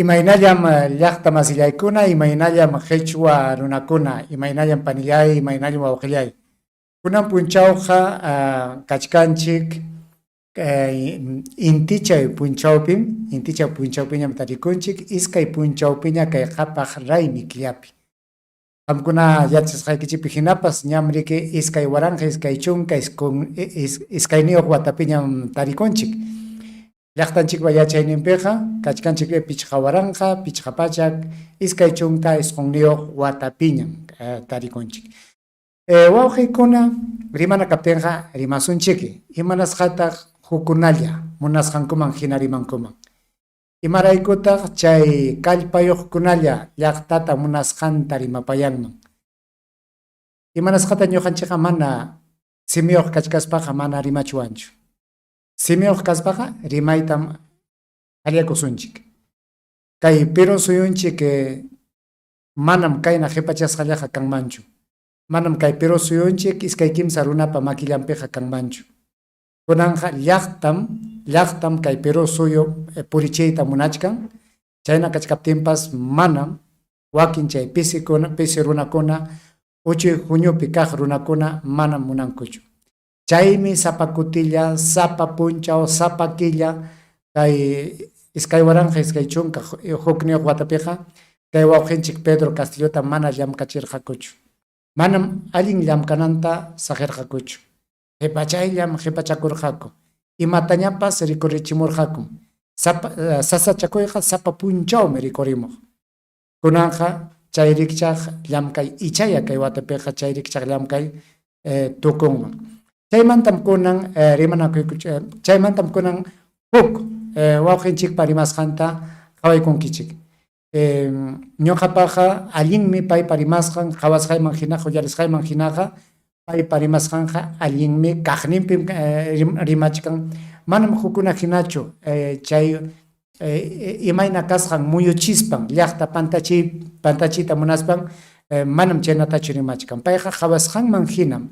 Imaynallam llaqta masillaykuna, imaynallam qhichwa runakuna, imaynallam panillay, imaynallam wawqillay. Kunan punchawqa kachkanchik intichay punchawpiñam tarikunchik, iskay punchawpiña kay qhapaq raymi killapi. Qamkuna yachasqaykichipi hinapas ñam riki iskay waranja, iskay chunka, iskayniyuq watapiñam tarikunchik. Llaqtanchikpa yachayninpiqa kachkanchik pichqa waranja, pichqa pachak, iskay chunka, isqunniyuq watapiñam tarikunchik. Wawqiykuna rimana kaptinqa rimasunchiki, imanasqataq hukunalla munasqankuman hina rimankuman. Imaraykutaq chay kallpayuqkunalla llaqtata munasqanta rimapayanman. Imanasqata ñuqanchikqa mana simiyuq kachkaspaqa mana rimachuwanchu. Simiyuq kaspaqa rimaytam allakusunchik. Kay Perú suyunchik manam kayna qhipachasqallaqa kanmanchu. Manam kay Perú suyunchik iskay kimsa runapa makillanpiqa kanmanchu. Kunanqa llaqtam kay Perú suyu purichiyta munachkan. Chayna kachkaptinpas manam wakin chay pisi runakuna, uchuy huñupi kaq runakuna manam munankuchu. Chaymi sapa kutilla, sapa punchaw, sapa killa, kay iskay waranja, iskay chunka hukniyuq watapiqa, kay wawqinchik Pedro Castillota mana llamkachirqakuchu. Manam allin llamkananta saqirqakuchu. Hipachayllam hipachakurqaku. Imatañapas rikurichimurqaku. Sasachakuyqa sapa punchawmi rikurimuq. Kunanqa chay rikchaq llamkay ichaya kay watapiqa chay rikchaq llamkay tukunman. Chaymantam kunan chaymantam kunan huk wawqinchikpa rimasqanta qhawaykunkichik. Ñuqapaqa allinmi paypa rimasqan, qhawasqayman hinaqa, uyarisqayman hinaqa, paypa rimasqanqa allinmi kaqninpim rimachkan. Manam hukuna hinachu chay imayna kasqan muyuchispan, llaqta pantachiyta munaspan, manam chaynatachu rimachkan. Payqa qhawasqanman hinam.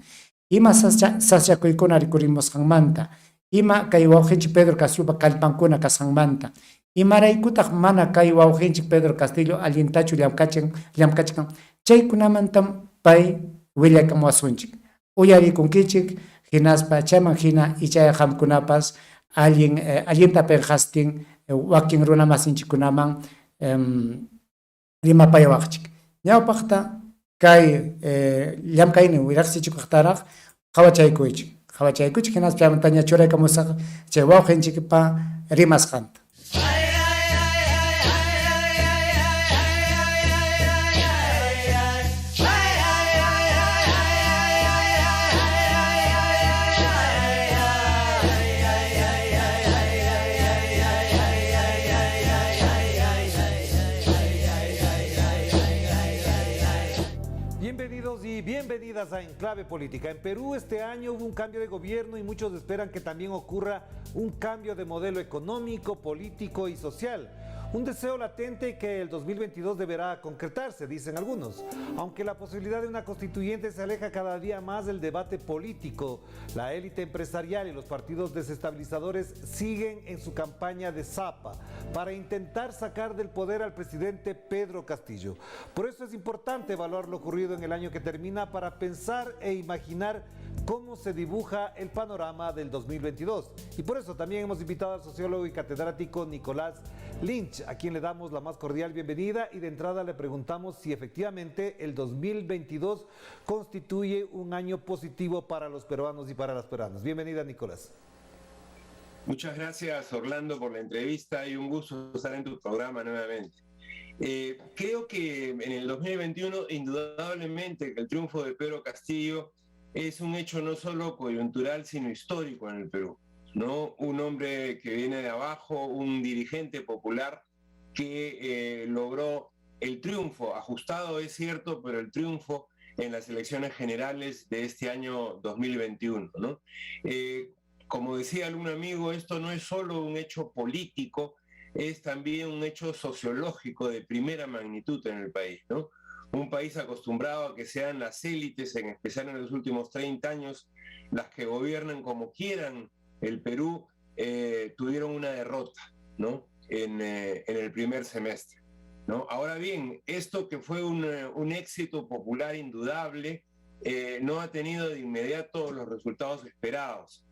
Ima sasakuykuna rikurimusqanmanta, ima kay wawqinchik Pedro Castillopa kallpankuna kasqanmanta, imaraykutaq mana kay wawqinchik Pedro Castillo allintachu llamkachkan, chaykunamantam pay willakamuwasunchik. Uyarikunkichik, hinaspa chayman hina ichaya qamkunapas allinta penqastin wakin runa masinchikkunaman rimapayawaqchik. Ñawpaqta kay llamkaynin wiraqsichikuqtaraq qhawachaykuychik hinas chaymantaña churaykamusaq chay wawqinchikpa rimasqanta. Bienvenidos y bienvenidas a Enclave Política. En Perú este año hubo un cambio de gobierno y muchos esperan que también ocurra un cambio de modelo económico, político y social. Un deseo latente que el 2022 deberá concretarse, dicen algunos. Aunque la posibilidad de una constituyente se aleja cada día más del debate político, la élite empresarial y los partidos desestabilizadores siguen en su campaña de zapa para intentar sacar del poder al presidente Pedro Castillo. Por eso es importante evaluar lo ocurrido en el año que termina para pensar e imaginar cómo se dibuja el panorama del 2022. Y por eso también hemos invitado al sociólogo y catedrático Nicolás Lynch, a quien le damos la más cordial bienvenida y de entrada le preguntamos si efectivamente el 2022 constituye un año positivo para los peruanos y para las peruanas. Bienvenida, Nicolás. Muchas gracias, Orlando, por la entrevista y un gusto estar en tu programa nuevamente. Creo que en el 2021, indudablemente, el triunfo de Pedro Castillo es un hecho no solo coyuntural, sino histórico en el Perú, ¿no? Un hombre que viene de abajo, un dirigente popular que logró el triunfo, ajustado es cierto, pero el triunfo en las elecciones generales de este año 2021, ¿no? Como decía algún amigo, esto no es solo un hecho político, es también un hecho sociológico de primera magnitud en el país, ¿no? Un país acostumbrado a que sean las élites, en especial en los últimos 30 años, las que gobiernan como quieran el Perú, tuvieron una derrota, ¿no? en el primer semestre, ¿no? Ahora bien, esto que fue un éxito popular indudable, no ha tenido de inmediato los resultados esperados,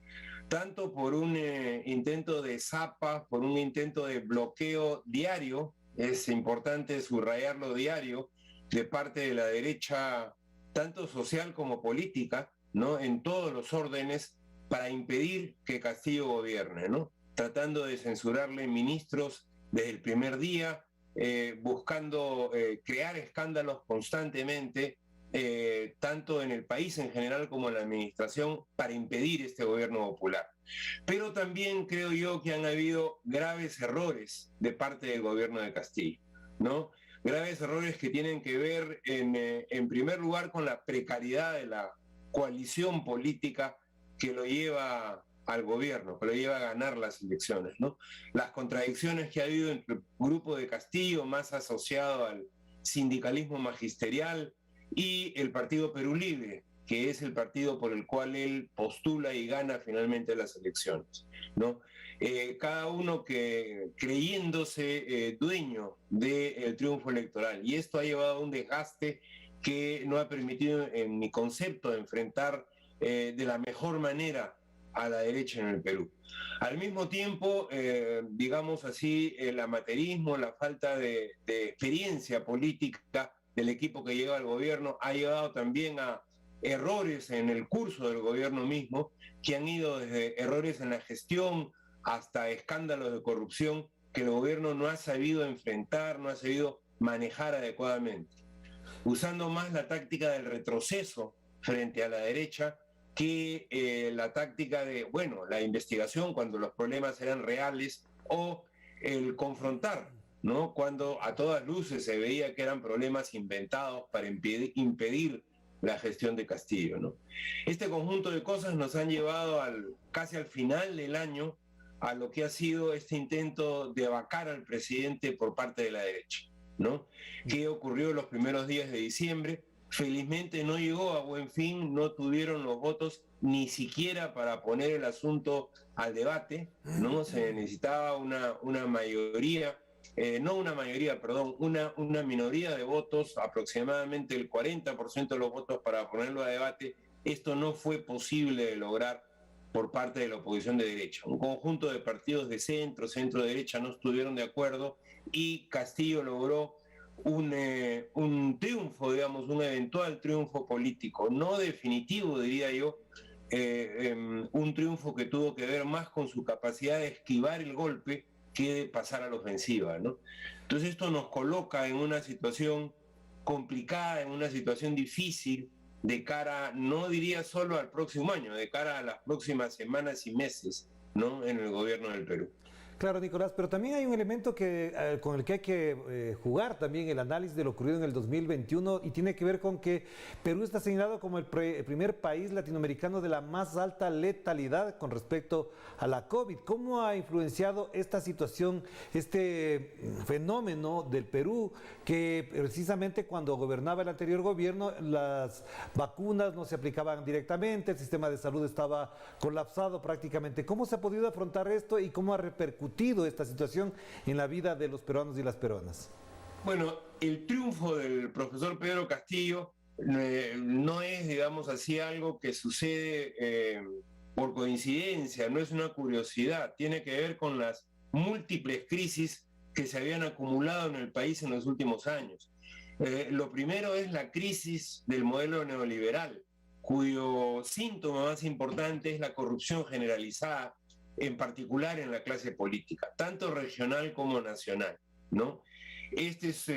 tanto por un intento de zapa, por un intento de bloqueo diario, es importante subrayarlo diario, de parte de la derecha, tanto social como política, ¿no? En todos los órdenes, para impedir que Castillo gobierne, ¿no? Tratando de censurarle ministros desde el primer día, buscando crear escándalos constantemente, tanto en el país en general como en la administración, para impedir este gobierno popular. Pero también creo yo que han habido graves errores de parte del gobierno de Castillo, ¿no? Graves errores que tienen que ver en primer lugar con la precariedad de la coalición política que lo lleva al gobierno, que lo lleva a ganar las elecciones, ¿no? Las contradicciones que ha habido entre el grupo de Castillo, más asociado al sindicalismo magisterial, y el Partido Perú Libre, que es el partido por el cual él postula y gana finalmente las elecciones, ¿no? Cada uno que creyéndose dueño del triunfo electoral, y esto ha llevado a un desgaste que no ha permitido, en mi concepto, enfrentar de la mejor manera a la derecha en el Perú. Al mismo tiempo, digamos así, el amateurismo, la falta de experiencia política del equipo que llega al gobierno ha llevado también a errores en el curso del gobierno mismo, que han ido desde errores en la gestión hasta escándalos de corrupción que el gobierno no ha sabido enfrentar, no ha sabido manejar adecuadamente, usando más la táctica del retroceso frente a la derecha que la táctica de, bueno, la investigación cuando los problemas eran reales, o el confrontar, ¿no? Cuando a todas luces se veía que eran problemas inventados para impedir la gestión de Castillo, ¿no? Este conjunto de cosas nos han llevado casi al final del año a lo que ha sido este intento de vacar al presidente por parte de la derecha, ¿no? Que ocurrió los primeros días de diciembre. Felizmente no llegó a buen fin, no tuvieron los votos ni siquiera para poner el asunto al debate, ¿no? Se necesitaba una mayoría, una minoría de votos, aproximadamente el 40% de los votos para ponerlo a debate. Esto no fue posible de lograr por parte de la oposición de derecha. Un conjunto de partidos de centro-derecha no estuvieron de acuerdo y Castillo logró un triunfo, digamos, un eventual triunfo político, no definitivo, diría yo, un triunfo que tuvo que ver más con su capacidad de esquivar el golpe que de pasar a la ofensiva, ¿no? Entonces esto nos coloca en una situación complicada, en una situación difícil de cara, no diría solo al próximo año, de cara a las próximas semanas y meses, ¿no? En el gobierno del Perú. Claro, Nicolás, pero también hay un elemento con el que hay que jugar también el análisis de lo ocurrido en el 2021 y tiene que ver con que Perú está señalado como el primer país latinoamericano de la más alta letalidad con respecto a la COVID. ¿Cómo ha influenciado esta situación, este fenómeno del Perú, que precisamente cuando gobernaba el anterior gobierno las vacunas no se aplicaban directamente, el sistema de salud estaba colapsado prácticamente? ¿Cómo se ha podido afrontar esto y cómo ha repercutido esta situación en la vida de los peruanos y las peruanas? Bueno, el triunfo del profesor Pedro Castillo no es, digamos así, algo que sucede por coincidencia, no es una curiosidad, tiene que ver con las múltiples crisis que se habían acumulado en el país en los últimos años. Lo primero es la crisis del modelo neoliberal, cuyo síntoma más importante es la corrupción generalizada, en particular en la clase política, tanto regional como nacional, ¿no? Esto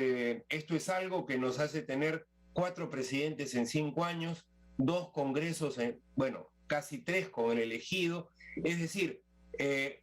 es algo que nos hace tener 4 presidentes en 5 años, 2 congresos, casi 3 con el elegido, es decir,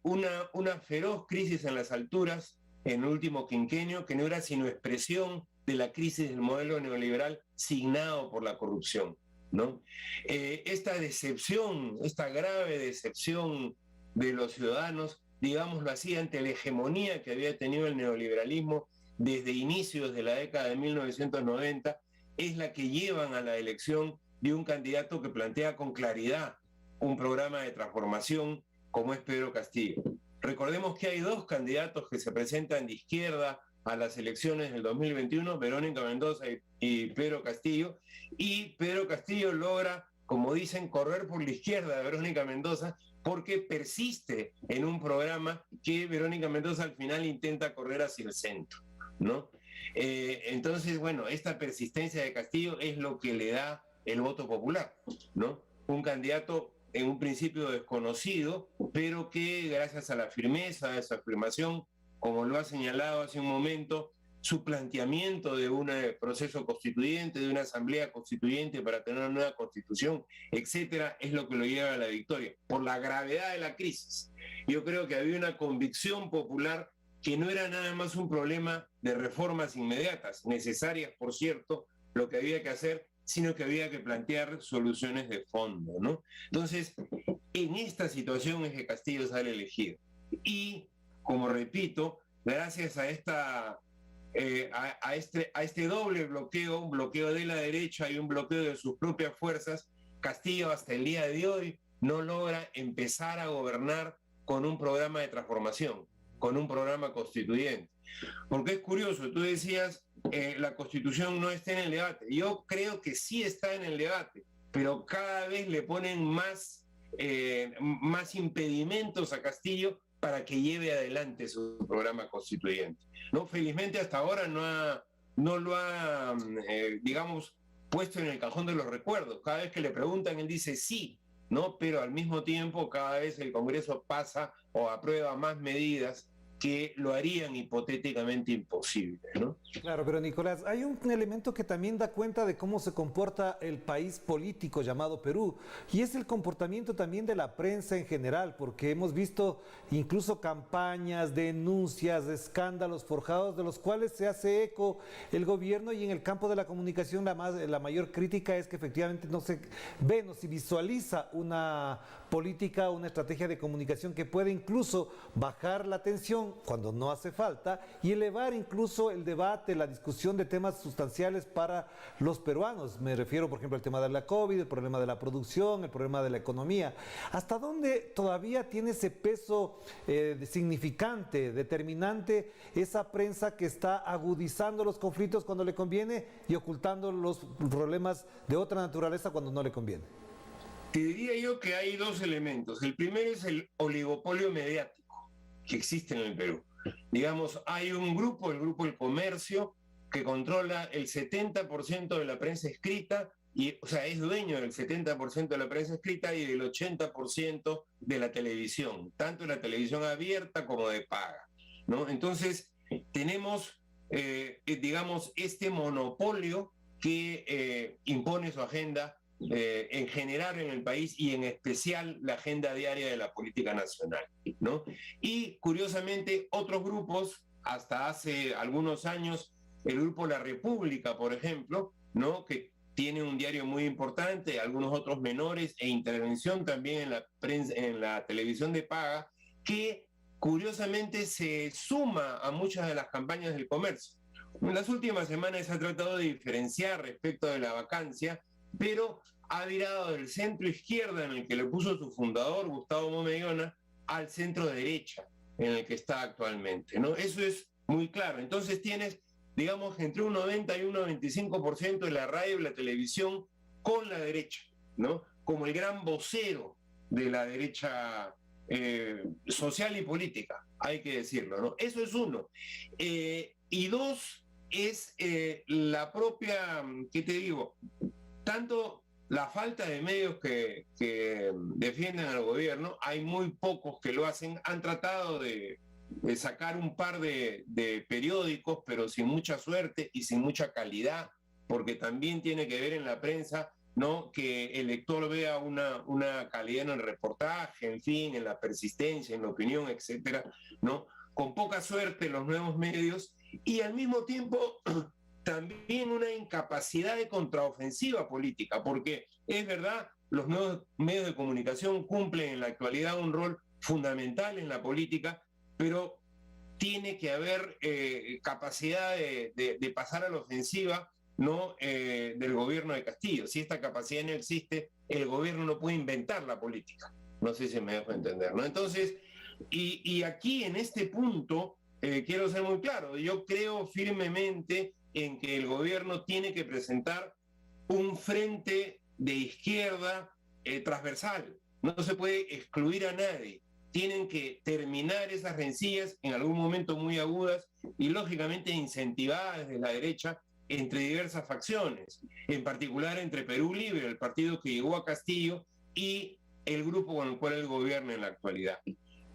una feroz crisis en las alturas en el último quinquenio que no era sino expresión de la crisis del modelo neoliberal signado por la corrupción, ¿no? Esta decepción, esta grave decepción de los ciudadanos, digámoslo así, ante la hegemonía que había tenido el neoliberalismo desde inicios de la década de 1990, es la que llevan a la elección de un candidato que plantea con claridad un programa de transformación como es Pedro Castillo. Recordemos que hay dos candidatos que se presentan de izquierda a las elecciones del 2021, Verónica Mendoza y Pedro Castillo, y Pedro Castillo logra, como dicen, correr por la izquierda de Verónica Mendoza, porque persiste en un programa que Verónica Mendoza al final intenta correr hacia el centro, ¿no? Entonces, bueno, esta persistencia de Castillo es lo que le da el voto popular, ¿no? Un candidato en un principio desconocido, pero que gracias a la firmeza de su afirmación, como lo ha señalado hace un momento, su planteamiento de un proceso constituyente, de una asamblea constituyente para tener una nueva constitución, etcétera, es lo que lo lleva a la victoria, por la gravedad de la crisis. Yo creo que había una convicción popular que no era nada más un problema de reformas inmediatas, necesarias, por cierto, lo que había que hacer, sino que había que plantear soluciones de fondo, ¿no? Entonces, en esta situación es que Castillo sale elegido. Y, como repito, gracias a este doble bloqueo, un bloqueo de la derecha y un bloqueo de sus propias fuerzas, Castillo hasta el día de hoy no logra empezar a gobernar con un programa de transformación, con un programa constituyente. Porque es curioso, tú decías, la Constitución no está en el debate. Yo creo que sí está en el debate, pero cada vez le ponen más impedimentos a Castillo para que lleve adelante su programa constituyente, ¿no? Felizmente hasta ahora no lo ha, digamos, puesto en el cajón de los recuerdos. Cada vez que le preguntan, él dice sí, ¿no? Pero al mismo tiempo, cada vez el Congreso pasa o aprueba más medidas que lo harían hipotéticamente imposible, ¿no? Claro, pero Nicolás, hay un elemento que también da cuenta de cómo se comporta el país político llamado Perú, y es el comportamiento también de la prensa en general, porque hemos visto incluso campañas, denuncias, escándalos forjados de los cuales se hace eco el gobierno, y en el campo de la comunicación la mayor crítica es que efectivamente no se ve, no se visualiza una política, una estrategia de comunicación que puede incluso bajar la tensión cuando no hace falta y elevar incluso el debate, la discusión de temas sustanciales para los peruanos. Me refiero, por ejemplo, al tema de la COVID, el problema de la producción, el problema de la economía. ¿Hasta dónde todavía tiene ese peso significante, determinante, esa prensa que está agudizando los conflictos cuando le conviene y ocultando los problemas de otra naturaleza cuando no le conviene? Te diría yo que hay dos elementos. El primero es el oligopolio mediático que existe en el Perú. Digamos, hay un grupo, el Grupo El Comercio, que controla el 70% de la prensa escrita, o sea, es dueño del 70% de la prensa escrita y del 80% de la televisión, tanto de la televisión abierta como de paga, ¿no? Entonces, tenemos, digamos, este monopolio que impone su agenda en general en el país y en especial la agenda diaria de la política nacional, ¿no? Y curiosamente otros grupos, hasta hace algunos años, el grupo La República, por ejemplo, ¿no? Que tiene un diario muy importante, algunos otros menores e intervención también en la prensa, en la televisión de paga, que curiosamente se suma a muchas de las campañas del comercio. En las últimas semanas se ha tratado de diferenciar respecto de la vacancia, pero ha virado del centro izquierda en el que le puso su fundador, Gustavo Momellona, al centro derecha en el que está actualmente, ¿no? Eso es muy claro. Entonces tienes, digamos, entre un 90 y un 95% de la radio y la televisión con la derecha, ¿no? Como el gran vocero de la derecha social y política, hay que decirlo, ¿no? Eso es uno. Y dos, es la propia, ¿qué te digo? Tanto la falta de medios que defienden al gobierno, hay muy pocos que lo hacen, han tratado de sacar un par de periódicos, pero sin mucha suerte y sin mucha calidad, porque también tiene que ver en la prensa, ¿no? Que el lector vea una calidad en el reportaje, en fin, en la persistencia, en la opinión, etcétera, ¿no? Con poca suerte los nuevos medios y al mismo tiempo también una incapacidad de contraofensiva política, porque es verdad, los nuevos medios de comunicación cumplen en la actualidad un rol fundamental en la política, pero tiene que haber capacidad de pasar a la ofensiva, ¿no? Del gobierno de Castillo. Si esta capacidad no existe, el gobierno no puede inventar la política. No sé si me dejo entender, ¿no? Entonces, Y aquí, en este punto, quiero ser muy claro, yo creo firmemente en que el gobierno tiene que presentar un frente de izquierda transversal. No se puede excluir a nadie. Tienen que terminar esas rencillas en algún momento muy agudas y lógicamente incentivadas desde la derecha entre diversas facciones, en particular entre Perú Libre, el partido que llegó a Castillo, y el grupo con el cual él gobierna en la actualidad.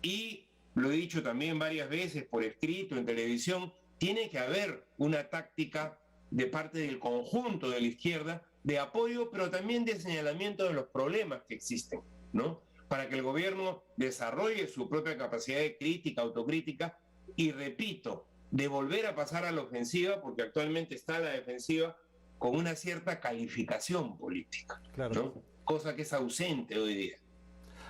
Y lo he dicho también varias veces por escrito, en televisión, tiene que haber una táctica de parte del conjunto de la izquierda de apoyo, pero también de señalamiento de los problemas que existen, ¿no? Para que el gobierno desarrolle su propia capacidad de crítica, autocrítica, y repito, de volver a pasar a la ofensiva, porque actualmente está a la defensiva con una cierta calificación política, Claro. ¿no? Cosa que es ausente hoy día.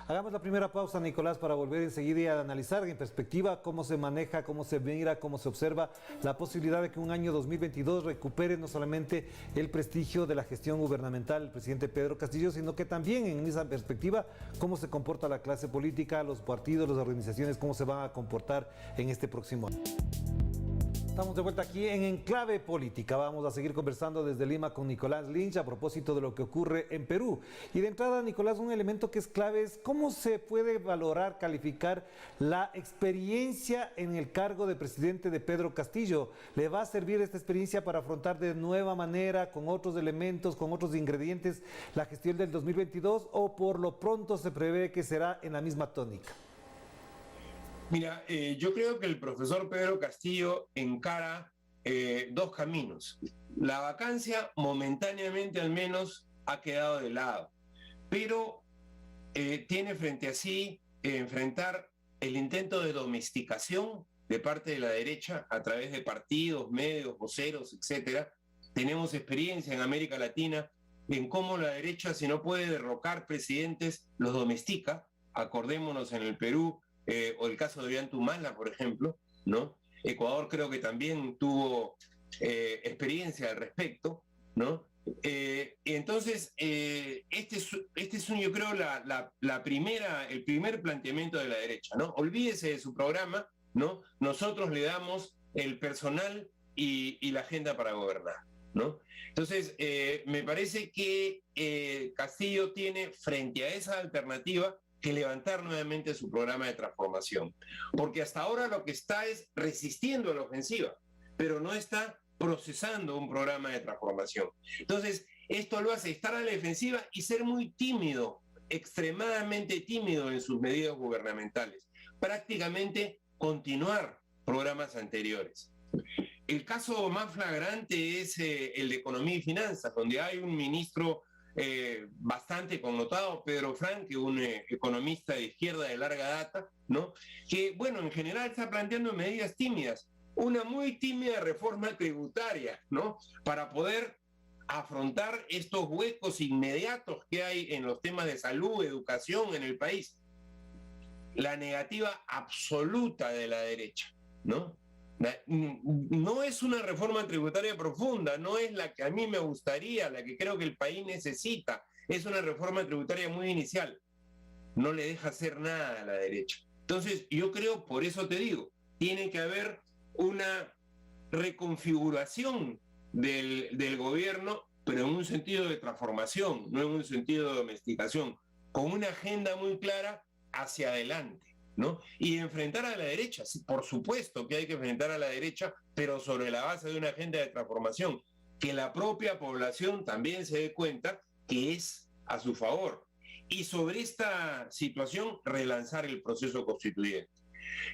Hagamos la primera pausa, Nicolás, para volver enseguida a analizar en perspectiva cómo se maneja, cómo se mira, cómo se observa la posibilidad de que un año 2022 recupere no solamente el prestigio de la gestión gubernamental del presidente Pedro Castillo, sino que también en esa perspectiva cómo se comporta la clase política, los partidos, las organizaciones, cómo se van a comportar en este próximo año. Estamos de vuelta aquí en Enclave Política. Vamos a seguir conversando desde Lima con Nicolás Lynch a propósito de lo que ocurre en Perú. Y de entrada, Nicolás, un elemento que es clave es cómo se puede valorar, calificar la experiencia en el cargo de presidente de Pedro Castillo. ¿Le va a servir esta experiencia para afrontar de nueva manera, con otros elementos, con otros ingredientes, la gestión del 2022 o por lo pronto se prevé que será en la misma tónica? Mira, yo creo que el profesor Pedro Castillo encara dos caminos. La vacancia momentáneamente al menos ha quedado de lado, pero tiene frente a sí enfrentar el intento de domesticación de parte de la derecha a través de partidos, medios, voceros, etcétera. Tenemos experiencia en América Latina en cómo la derecha, si no puede derrocar presidentes, los domestica. Acordémonos en el Perú, o el caso de Ollanta, por ejemplo, ¿no? Ecuador creo que también tuvo experiencia al respecto, ¿no? Entonces, este es yo creo, el primer planteamiento de la derecha, ¿no? Olvídese de su programa, ¿no? Nosotros le damos el personal y la agenda para gobernar, ¿no? Entonces, me parece que Castillo tiene frente a esa alternativa que levantar nuevamente su programa de transformación. Porque hasta ahora lo que está es resistiendo a la ofensiva, pero no está procesando un programa de transformación. Entonces, esto lo hace estar a la defensiva y ser muy tímido, extremadamente tímido en sus medidas gubernamentales. Prácticamente continuar programas anteriores. El caso más flagrante es el de Economía y Finanzas, donde hay un ministro bastante connotado, Pedro Franque, un economista de izquierda de larga data, ¿no? Que, bueno, en general está planteando medidas tímidas, una muy tímida reforma tributaria, ¿no? Para poder afrontar estos huecos inmediatos que hay en los temas de salud, educación en el país. La negativa absoluta de la derecha, ¿no? No es una reforma tributaria profunda, no es la que a mí me gustaría, la que creo que el país necesita. Es una reforma tributaria muy inicial. No le deja hacer nada a la derecha. Entonces, yo creo, por eso te digo, tiene que haber una reconfiguración del gobierno, pero en un sentido de transformación, no en un sentido de domesticación, con una agenda muy clara hacia adelante, ¿no? Y enfrentar a la derecha, sí, por supuesto que hay que enfrentar a la derecha, pero sobre la base de una agenda de transformación, que la propia población también se dé cuenta que es a su favor. Y sobre esta situación, relanzar el proceso constituyente.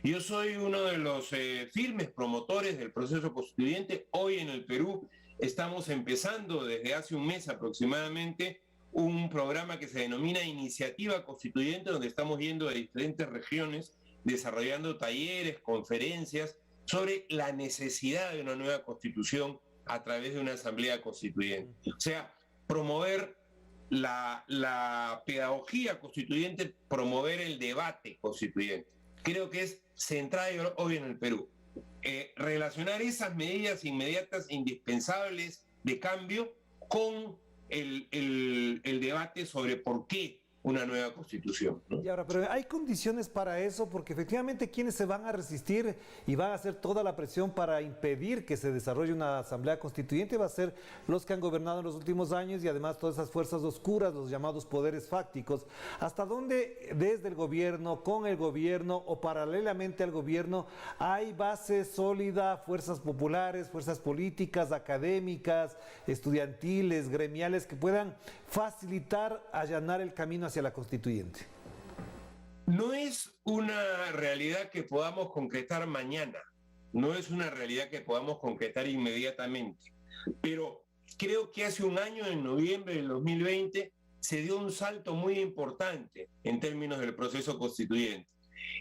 Yo soy uno de los firmes promotores del proceso constituyente. Hoy en el Perú estamos empezando desde hace un mes aproximadamente un programa que se denomina Iniciativa Constituyente, donde estamos yendo a diferentes regiones, desarrollando talleres, conferencias sobre la necesidad de una nueva constitución a través de una asamblea constituyente. O sea, promover la pedagogía constituyente, promover el debate constituyente. Creo que es central hoy en el Perú. Relacionar esas medidas inmediatas indispensables de cambio con el debate sobre por qué una nueva constitución, ¿no? Y ahora, pero hay condiciones para eso, porque efectivamente quienes se van a resistir y van a hacer toda la presión para impedir que se desarrolle una asamblea constituyente va a ser los que han gobernado en los últimos años y además todas esas fuerzas oscuras, los llamados poderes fácticos. ¿Hasta dónde desde el gobierno, con el gobierno o paralelamente al gobierno hay base sólida, fuerzas populares, fuerzas políticas, académicas, estudiantiles, gremiales que puedan facilitar, allanar el camino hacia la constituyente? No es una realidad que podamos concretar mañana, no es una realidad que podamos concretar inmediatamente, pero creo que hace un año, en noviembre del 2020, se dio un salto muy importante en términos del proceso constituyente.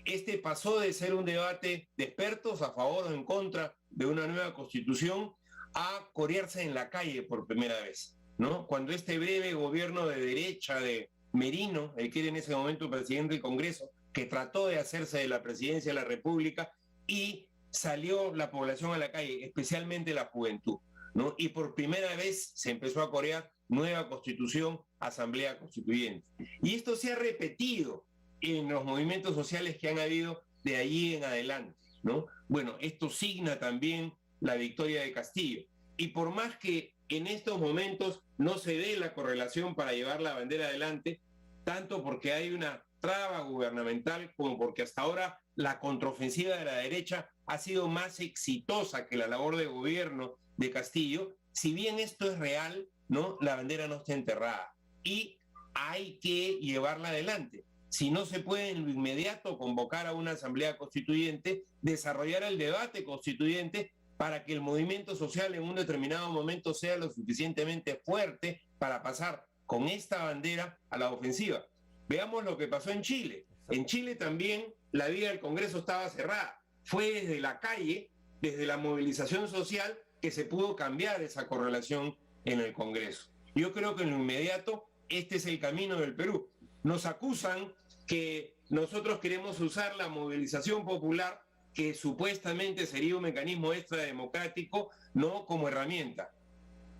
Este pasó de ser un debate de expertos a favor o en contra de una nueva constitución a corearse en la calle por primera vez, ¿no? Cuando este breve gobierno de derecha de Merino, el que era en ese momento presidente del Congreso, que trató de hacerse de la presidencia de la República y salió la población a la calle, especialmente la juventud, ¿no? Y por primera vez se empezó a corear nueva constitución, asamblea constituyente. Y esto se ha repetido en los movimientos sociales que han habido de allí en adelante, ¿no? Bueno, esto signa también la victoria de Castillo. Y por más que en estos momentos no se dé la correlación para llevar la bandera adelante, tanto porque hay una traba gubernamental como porque hasta ahora la contraofensiva de la derecha ha sido más exitosa que la labor de gobierno de Castillo, si bien esto es real, ¿no? La bandera no está enterrada y hay que llevarla adelante. Si no se puede en lo inmediato convocar a una asamblea constituyente, desarrollar el debate constituyente para que el movimiento social en un determinado momento sea lo suficientemente fuerte para pasar con esta bandera a la ofensiva. Veamos lo que pasó en Chile. En Chile también la vía del Congreso estaba cerrada. Fue desde la calle, desde la movilización social, que se pudo cambiar esa correlación en el Congreso. Yo creo que en lo inmediato este es el camino del Perú. Nos acusan que nosotros queremos usar la movilización popular, que supuestamente sería un mecanismo extrademocrático, no como herramienta.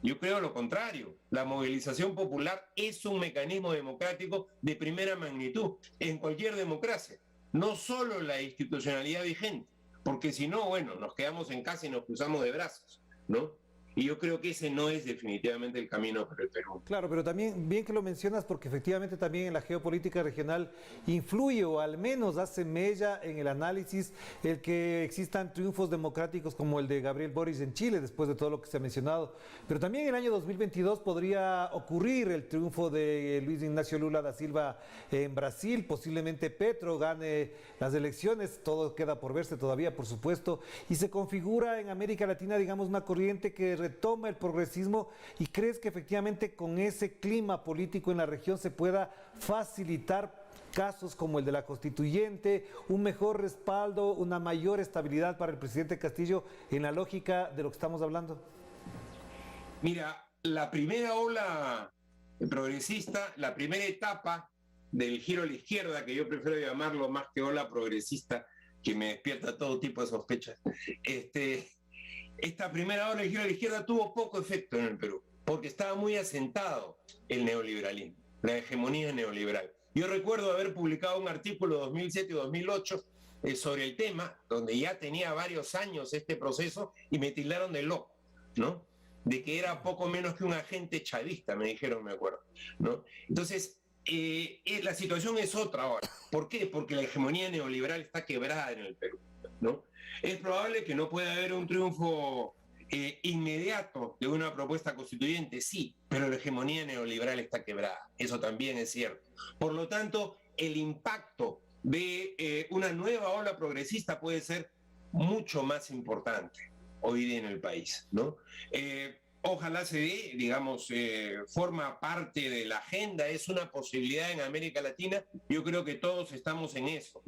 Yo creo lo contrario. La movilización popular es un mecanismo democrático de primera magnitud en cualquier democracia, no solo la institucionalidad vigente, porque si no, bueno, nos quedamos en casa y nos cruzamos de brazos, ¿no? Y yo creo que ese no es definitivamente el camino para el Perú. Claro, pero también bien que lo mencionas porque efectivamente también en la geopolítica regional influye o al menos hace mella en el análisis el que existan triunfos democráticos como el de Gabriel Boric en Chile después de todo lo que se ha mencionado. Pero también en el año 2022 podría ocurrir el triunfo de Luis Ignacio Lula da Silva en Brasil, posiblemente Petro gane las elecciones, todo queda por verse todavía, por supuesto, y se configura en América Latina, digamos, una corriente que retoma el progresismo. ¿Y crees que efectivamente con ese clima político en la región se pueda facilitar casos como el de la constituyente, un mejor respaldo, una mayor estabilidad para el presidente Castillo en la lógica de lo que estamos hablando? Mira, la primera ola progresista, la primera etapa del giro a la izquierda, que yo prefiero llamarlo más que ola progresista, que me despierta todo tipo de sospechas, esta primera ola del giro a la izquierda tuvo poco efecto en el Perú, porque estaba muy asentado el neoliberalismo, la hegemonía neoliberal. Yo recuerdo haber publicado un artículo 2007 o 2008 sobre el tema, donde ya tenía varios años este proceso y me tildaron de loco, ¿no? De que era poco menos que un agente chavista, me dijeron, me acuerdo, ¿no? Entonces, la situación es otra ahora. ¿Por qué? Porque la hegemonía neoliberal está quebrada en el Perú, ¿no? Es probable que no pueda haber un triunfo inmediato de una propuesta constituyente, sí, pero la hegemonía neoliberal está quebrada. Eso también es cierto. Por lo tanto, el impacto de una nueva ola progresista puede ser mucho más importante hoy día en el país, ¿no? Ojalá se dé, digamos, forma parte de la agenda, es una posibilidad en América Latina. Yo creo que todos estamos en eso,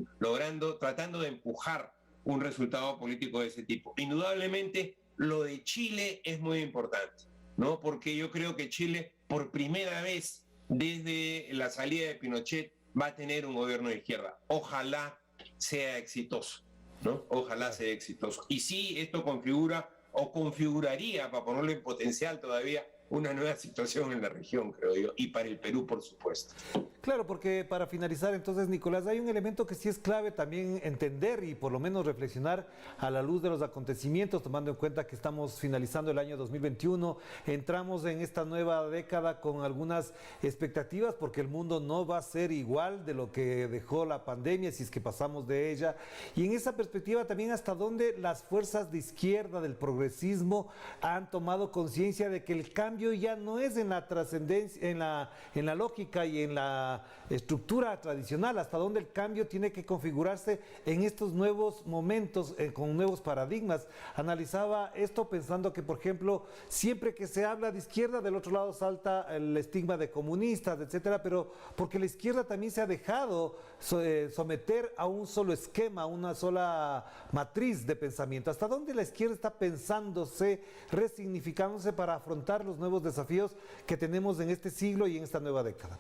tratando de empujar un resultado político de ese tipo. Indudablemente, lo de Chile es muy importante, ¿no? Porque yo creo que Chile, por primera vez desde la salida de Pinochet, va a tener un gobierno de izquierda. Ojalá sea exitoso, ¿no? Ojalá sea exitoso. Y sí, esto configura o configuraría, para ponerlo en potencial todavía, una nueva situación en la región, creo yo, y para el Perú, por supuesto. Claro, porque para finalizar entonces, Nicolás, hay un elemento que sí es clave también entender y por lo menos reflexionar a la luz de los acontecimientos, tomando en cuenta que estamos finalizando el año 2021, entramos en esta nueva década con algunas expectativas porque el mundo no va a ser igual de lo que dejó la pandemia si es que pasamos de ella, y en esa perspectiva también hasta dónde las fuerzas de izquierda del progresismo han tomado conciencia de que el cambio ya no es en la trascendencia, en la lógica y en la estructura tradicional, hasta donde el cambio tiene que configurarse en estos nuevos momentos, con nuevos paradigmas. Analizaba esto pensando que, por ejemplo, siempre que se habla de izquierda, del otro lado salta el estigma de comunistas, etcétera, pero porque la izquierda también se ha dejado someter a un solo esquema, a una sola matriz de pensamiento. ¿Hasta dónde la izquierda está pensándose, resignificándose para afrontar los nuevos desafíos que tenemos en este siglo y en esta nueva década?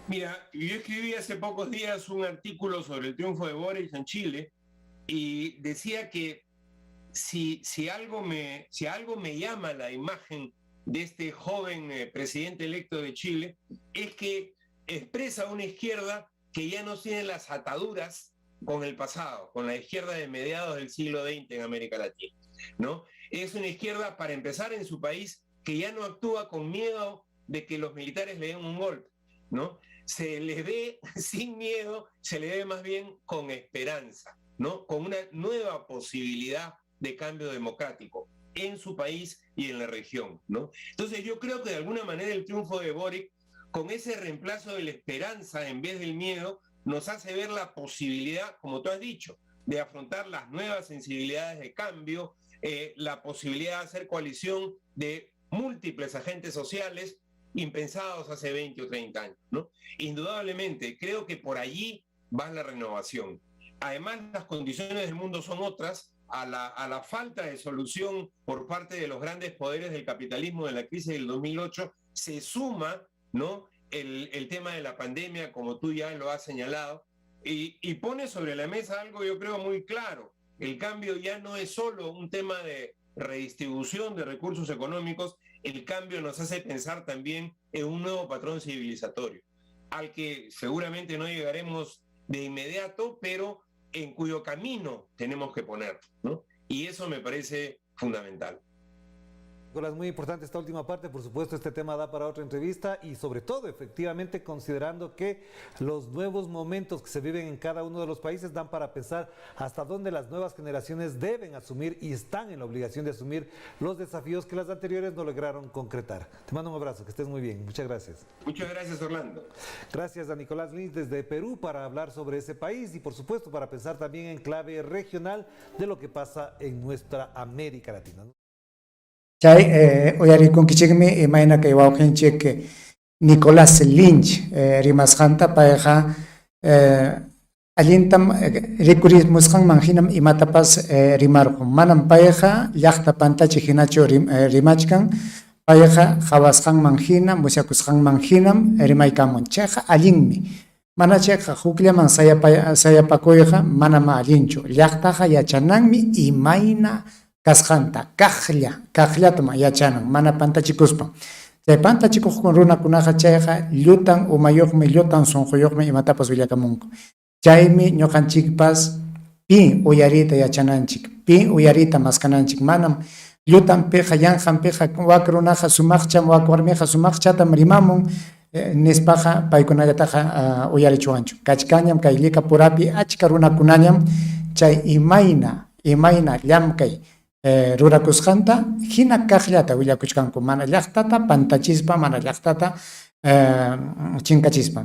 Mira, yo escribí hace pocos días un artículo sobre el triunfo de Boric en Chile y decía que si algo me llama la imagen de este joven presidente electo de Chile, es que expresa una izquierda que ya no tiene las ataduras con el pasado, con la izquierda de mediados del siglo XX en América Latina, ¿no? Es una izquierda, para empezar, en su país, que ya no actúa con miedo de que los militares le den un golpe, ¿no? Se le ve sin miedo, se le ve más bien con esperanza, ¿no? Con una nueva posibilidad de cambio democrático en su país y en la región, ¿no? Entonces yo creo que de alguna manera el triunfo de Boric, con ese reemplazo de la esperanza en vez del miedo, nos hace ver la posibilidad, como tú has dicho, de afrontar las nuevas sensibilidades de cambio, la posibilidad de hacer coalición de múltiples agentes sociales impensados hace 20 o 30 años, ¿no? Indudablemente, creo que por allí va la renovación. Además, las condiciones del mundo son otras. A la falta de solución por parte de los grandes poderes del capitalismo de la crisis del 2008, se suma, ¿no?, el tema de la pandemia, como tú ya lo has señalado, y pone sobre la mesa algo, yo creo, muy claro. El cambio ya no es solo un tema de redistribución de recursos económicos, el cambio nos hace pensar también en un nuevo patrón civilizatorio, al que seguramente no llegaremos de inmediato, pero en cuyo camino tenemos que poner, ¿no? Y eso me parece fundamental. Nicolás, muy importante esta última parte, por supuesto este tema da para otra entrevista y sobre todo efectivamente considerando que los nuevos momentos que se viven en cada uno de los países dan para pensar hasta dónde las nuevas generaciones deben asumir y están en la obligación de asumir los desafíos que las anteriores no lograron concretar. Te mando un abrazo, que estés muy bien, muchas gracias. Muchas gracias, Orlando. Gracias a Nicolás Lins desde Perú para hablar sobre ese país y por supuesto para pensar también en clave regional de lo que pasa en nuestra América Latina. Chay uyarikun kichikmi imayna kay wawqinchik Nicolás Lynch rimasqanta payqa allintam rikurismusqanman hinam imatapas rimarqun manam payqa llaqta pantachi hinachu rimachkan payqa qhawasqanman hina musyakusqanman hinam rimaykamun chayqa allinmi mana chayqa hukllaman sayapakuyqa manama allinchu llaqtaqa yachananmi imayna kasqanta kaqllatama yachanan mana pantachikuspa chay pantachikuqkun runakunaqa chayqa llutan umayuqmi llutan sunquyuqmi imatapas willakamunku chaymi ñuqanchikpas pi uyarita yachananchik pi uyarita maskananchik manam llutanpiqa yanqanpiqa wak runaqa sumaqcham wak warmiqa sumaqchatam rimamun nispaqa paykunallataqa uyarichuwanchu kachkañam kay Licapurapi achka runakunañam chay imayna llamkay rurakusqanta hina kaqllata willakuchkanku mana llaqtata pantachispa mana llaqtata chinkachispa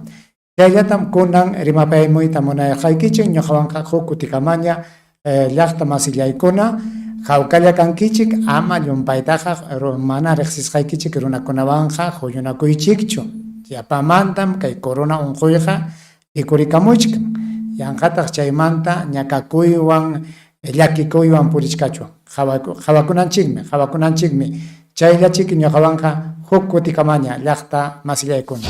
chayllatam kunan rimapaymuyta munayqaykichik ñuqawanqa huk kutikamaña llaqta masillaykuna hawkalla kankichik ama llumpaytaqa mana riqsisqaykichik runakunawanqa huyunakuychikchu yapamantam kay corona unquyqa ikurikamuchkan yanqataq chaymanta ñakakuywan llakikuywan purichkachu hawakunanchikmi chayllachik ñuqawanqa huk kutikamaña llaqta masillaykuna